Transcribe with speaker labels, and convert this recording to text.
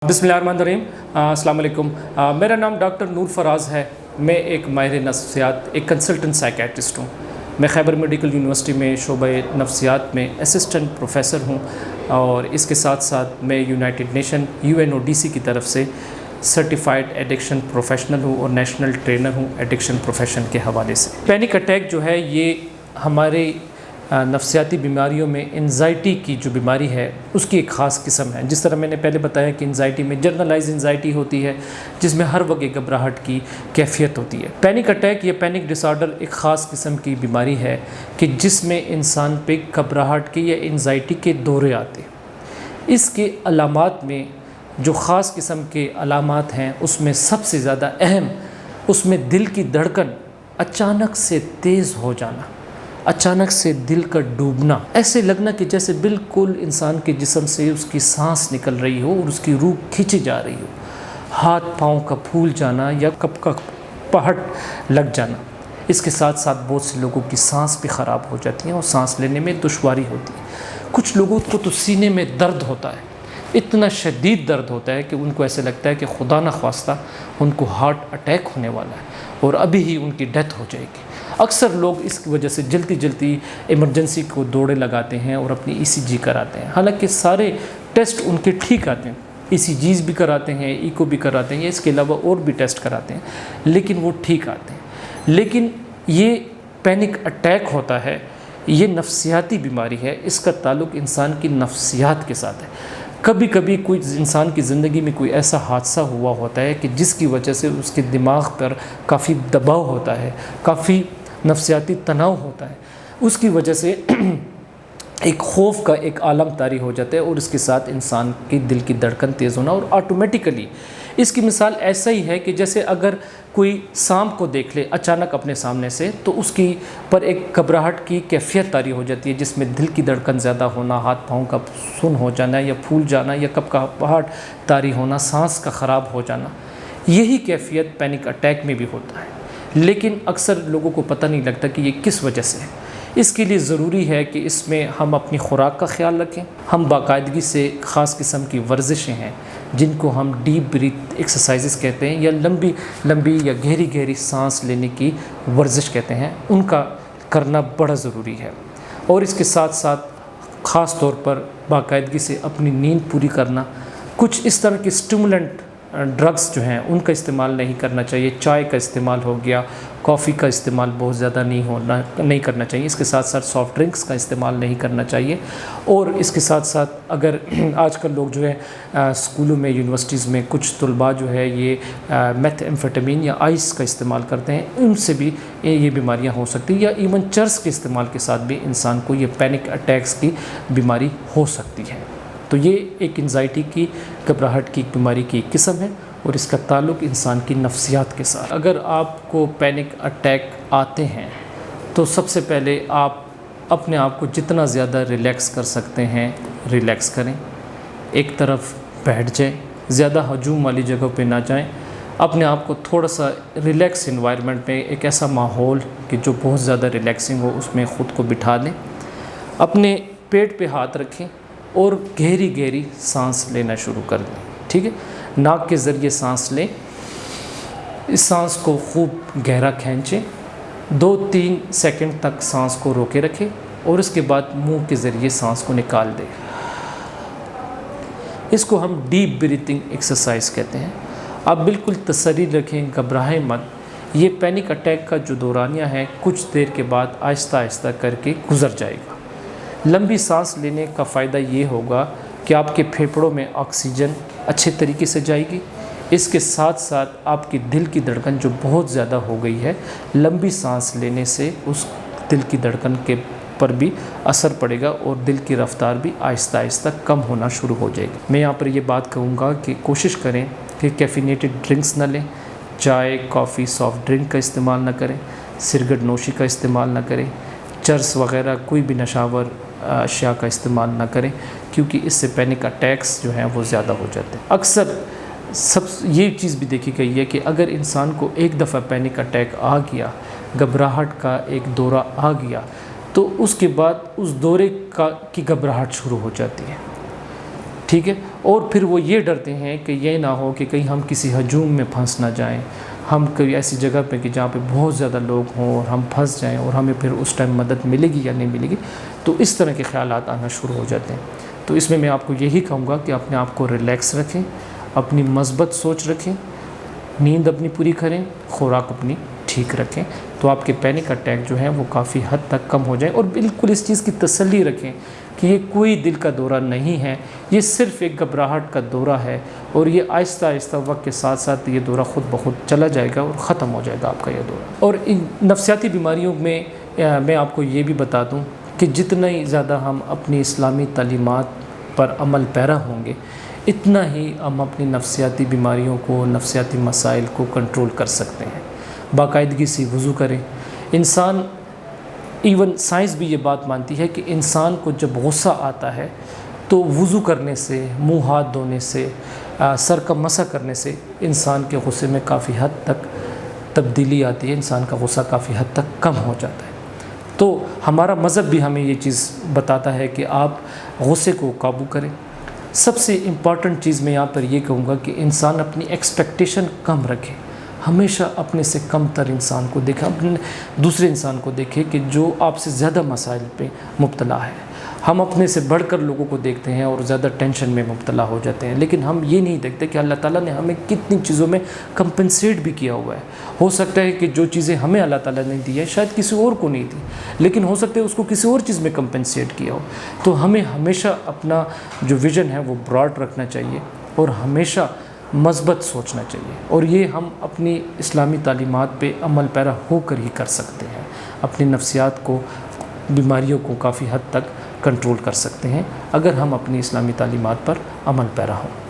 Speaker 1: بسم اللہ الرحمن الرحیم، السلام علیکم۔ میرا نام ڈاکٹر نور فراز ہے۔ میں ایک ماہر نفسیات، ایک کنسلٹنٹ سائیکیٹرسٹ ہوں۔ میں خیبر میڈیکل یونیورسٹی میں شعبہ نفسیات میں اسسٹنٹ پروفیسر ہوں، اور اس کے ساتھ ساتھ میں یونائٹڈ نیشن UNODC کی طرف سے سرٹیفائڈ ایڈکشن پروفیشنل ہوں اور نیشنل ٹرینر ہوں ایڈکشن پروفیشن کے حوالے سے۔ پینک اٹیک جو ہے یہ ہمارے نفسیاتی بیماریوں میں انزائٹی کی جو بیماری ہے اس کی ایک خاص قسم ہے۔ جس طرح میں نے پہلے بتایا کہ انزائٹی میں جنرلائز انزائٹی ہوتی ہے، جس میں ہر وقت گھبراہٹ کی کیفیت ہوتی ہے۔ پینک اٹیک یا پینک ڈس آرڈر ایک خاص قسم کی بیماری ہے کہ جس میں انسان پہ گھبراہٹ کے یا انزائٹی کے دورے آتے ہیں۔ اس کے علامات میں جو خاص قسم کے علامات ہیں اس میں سب سے زیادہ اہم، اس میں دل کی دھڑکن اچانک سے تیز ہو جانا، اچانک سے دل کا ڈوبنا، ایسے لگنا کہ جیسے بالکل انسان کے جسم سے اس کی سانس نکل رہی ہو اور اس کی روح کھینچی جا رہی ہو، ہاتھ پاؤں کا پھول جانا یا کپ کا پہٹ لگ جانا۔ اس کے ساتھ ساتھ بہت سے لوگوں کی سانس بھی خراب ہو جاتی ہیں اور سانس لینے میں دشواری ہوتی ہے۔ کچھ لوگوں کو تو سینے میں درد ہوتا ہے، اتنا شدید درد ہوتا ہے کہ ان کو ایسے لگتا ہے کہ خدا نخواستہ ان کو ہارٹ اٹیک ہونے والا ہے اور ابھی ہی ان کی ڈیتھ ہو جائے گی۔ اکثر لوگ اس کی وجہ سے جلدی ایمرجنسی کو دوڑے لگاتے ہیں اور اپنی ECG کراتے ہیں، حالانکہ سارے ٹیسٹ ان کے ٹھیک آتے ہیں۔ ECGs بھی کراتے ہیں، ایکو بھی کراتے ہیں، اس کے علاوہ اور بھی ٹیسٹ کراتے ہیں، لیکن وہ ٹھیک آتے ہیں۔ لیکن یہ پینک اٹیک ہوتا ہے، یہ نفسیاتی بیماری ہے، اس کا تعلق انسان کی نفسیات کے ساتھ ہے۔ کبھی کبھی کوئی انسان کی زندگی میں کوئی ایسا حادثہ ہوا ہوتا ہے کہ جس کی وجہ سے اس کے دماغ پر کافی دباؤ ہوتا ہے، کافی نفسیاتی تناؤ ہوتا ہے، اس کی وجہ سے ایک خوف کا ایک عالم طاری ہو جاتا ہے اور اس کے ساتھ انسان کی دل کی دھڑکن تیز ہونا، اور آٹومیٹیکلی اس کی مثال ایسا ہی ہے کہ جیسے اگر کوئی سانپ کو دیکھ لے اچانک اپنے سامنے سے تو اس کی پر ایک گھبراہٹ کی کیفیت طاری ہو جاتی ہے، جس میں دل کی دھڑکن زیادہ ہونا، ہاتھ پاؤں کا سن ہو جانا یا پھول جانا یا کپ کا پہاڑ طاری ہونا، سانس کا خراب ہو جانا۔ یہی کیفیت پینک اٹیک میں بھی ہوتا ہے، لیکن اکثر لوگوں کو پتہ نہیں لگتا کہ یہ کس وجہ سے ہے۔ اس کے لیے ضروری ہے کہ اس میں ہم اپنی خوراک کا خیال رکھیں، ہم باقاعدگی سے خاص قسم کی ورزشیں ہیں جن کو ہم ڈیپ بریتھ ایکسرسائزز کہتے ہیں یا لمبی یا گہری سانس لینے کی ورزش کہتے ہیں، ان کا کرنا بڑا ضروری ہے۔ اور اس کے ساتھ ساتھ خاص طور پر باقاعدگی سے اپنی نیند پوری کرنا، کچھ اس طرح کے اسٹیمولنٹ ڈرگس جو ہیں ان کا استعمال نہیں کرنا چاہیے۔ چائے کا استعمال ہو گیا، کافی کا استعمال بہت زیادہ نہیں کرنا چاہیے۔ اس کے ساتھ ساتھ سافٹ ڈرنکس کا استعمال نہیں کرنا چاہیے۔ اور اس کے ساتھ ساتھ اگر آج کل لوگ جو ہے اسکولوں میں، یونیورسٹیز میں کچھ طلباء جو ہے یہ میتھ ایمفیٹامین یا آئس کا استعمال کرتے ہیں، ان سے بھی یہ بیماریاں ہو سکتی ہیں، یا ایون چرس کے استعمال کے ساتھ بھی انسان کو یہ پینک اٹیکس کی بیماری ہو سکتی ہے۔ تو یہ ایک انزائٹی کی، گھبراہٹ کی بیماری کی ایک قسم ہے، اور اس کا تعلق انسان کی نفسیات کے ساتھ۔ اگر آپ کو پینک اٹیک آتے ہیں تو سب سے پہلے آپ اپنے آپ کو جتنا زیادہ ریلیکس کر سکتے ہیں ریلیکس کریں، ایک طرف بیٹھ جائیں، زیادہ ہجوم والی جگہ پہ نہ جائیں، اپنے آپ کو تھوڑا سا ریلیکس انوائرمنٹ میں، ایک ایسا ماحول کہ جو بہت زیادہ ریلیکسنگ ہو، اس میں خود کو بٹھا دیں، اپنے پیٹ پہ ہاتھ رکھیں اور گہری سانس لینا شروع کر دیں۔ ٹھیک ہے، ناک کے ذریعے سانس لیں، اس سانس کو خوب گہرا کھینچیں، 2-3 سیکنڈ تک سانس کو روکے رکھیں اور اس کے بعد منہ کے ذریعے سانس کو نکال دیں۔ اس کو ہم ڈیپ بریتھنگ ایکسرسائز کہتے ہیں۔ آپ بالکل تسلی رکھیں، گھبرائیں مت۔ یہ پینک اٹیک کا جو دورانیہ ہے کچھ دیر کے بعد آہستہ کر کے گزر جائے گا۔ لمبی سانس لینے کا فائدہ یہ ہوگا کہ آپ کے پھیپھڑوں میں آکسیجن اچھے طریقے سے جائے گی۔ اس کے ساتھ ساتھ آپ کی دل کی دھڑکن جو بہت زیادہ ہو گئی ہے، لمبی سانس لینے سے اس دل کی دھڑکن کے پر بھی اثر پڑے گا اور دل کی رفتار بھی آہستہ کم ہونا شروع ہو جائے گی۔ میں یہاں پر یہ بات کہوں گا کہ کوشش کریں کہ کیفینیٹڈ ڈرنکس نہ لیں، چائے، کافی، سافٹ ڈرنک کا استعمال نہ کریں، سرگٹ نوشی کا استعمال نہ کریں، چرس وغیرہ کوئی بھی نشاور اشیاء کا استعمال نہ کریں، کیونکہ اس سے پینک اٹیکس جو ہیں وہ زیادہ ہو جاتے ہیں۔ اکثر یہ چیز بھی دیکھی گئی ہے کہ اگر انسان کو ایک دفعہ پینک اٹیک آ گیا، گھبراہٹ کا ایک دورہ آ گیا، تو اس کے بعد اس دورے کی گھبراہٹ شروع ہو جاتی ہے۔ ٹھیک ہے، اور پھر وہ یہ ڈرتے ہیں کہ یہ نہ ہو کہ کہیں ہم کسی ہجوم میں پھنس نہ جائیں، ہم کوئی ایسی جگہ پہ کہ جہاں پہ بہت زیادہ لوگ ہوں اور ہم پھنس جائیں اور ہمیں پھر اس ٹائم مدد ملے گی یا نہیں ملے گی، تو اس طرح کے خیالات آنا شروع ہو جاتے ہیں۔ تو اس میں آپ کو یہی کہوں گا کہ اپنے آپ کو ریلیکس رکھیں، اپنی مثبت سوچ رکھیں، نیند اپنی پوری کریں، خوراک اپنی ٹھیک رکھیں، تو آپ کے پینک اٹیک جو ہیں وہ کافی حد تک کم ہو جائیں۔ اور بالکل اس چیز کی تسلی رکھیں کہ یہ کوئی دل کا دورہ نہیں ہے، یہ صرف ایک گھبراہٹ کا دورہ ہے، اور یہ آہستہ آہستہ وقت کے ساتھ ساتھ یہ دورہ خود بخود چلا جائے گا اور ختم ہو جائے گا آپ کا یہ دورہ۔ اور ان نفسیاتی بیماریوں میں میں آپ کو یہ بھی بتا دوں کہ جتنا ہی زیادہ ہم اپنی اسلامی تعلیمات پر عمل پیرا ہوں گے، اتنا ہی ہم اپنی نفسیاتی بیماریوں کو، نفسیاتی مسائل کو کنٹرول کر سکتے ہیں۔ باقاعدگی سے وضو کریں۔ انسان، ایون سائنس بھی یہ بات مانتی ہے کہ انسان کو جب غصہ آتا ہے تو وضو کرنے سے، منہ ہاتھ دھونے سے، سر کا مسح کرنے سے انسان کے غصے میں کافی حد تک تبدیلی آتی ہے، انسان کا غصہ کافی حد تک کم ہو جاتا ہے۔ تو ہمارا مذہب بھی ہمیں یہ چیز بتاتا ہے کہ آپ غصے کو قابو کریں۔ سب سے امپورٹنٹ چیز میں یہاں پر یہ کہوں گا کہ انسان اپنی ایکسپیکٹیشن کم رکھے، ہمیشہ اپنے سے کم تر انسان کو دیکھیں، اپنے دوسرے انسان کو دیکھیں کہ جو آپ سے زیادہ مسائل پہ مبتلا ہے۔ ہم اپنے سے بڑھ کر لوگوں کو دیکھتے ہیں اور زیادہ ٹینشن میں مبتلا ہو جاتے ہیں، لیکن ہم یہ نہیں دیکھتے کہ اللہ تعالیٰ نے ہمیں کتنی چیزوں میں کمپنسیٹ بھی کیا ہوا ہے۔ ہو سکتا ہے کہ جو چیزیں ہمیں اللہ تعالیٰ نے دی ہے شاید کسی اور کو نہیں دی، لیکن ہو سکتا ہے اس کو کسی اور چیز میں کمپنسیٹ کیا ہو۔ تو ہمیں ہمیشہ اپنا جو ویژن ہے وہ براڈ رکھنا چاہیے اور ہمیشہ مثبت سوچنا چاہیے، اور یہ ہم اپنی اسلامی تعلیمات پہ عمل پیرا ہو کر ہی کر سکتے ہیں۔ اپنی نفسیات کو، بیماریوں کو کافی حد تک کنٹرول کر سکتے ہیں اگر ہم اپنی اسلامی تعلیمات پر عمل پیرا ہوں۔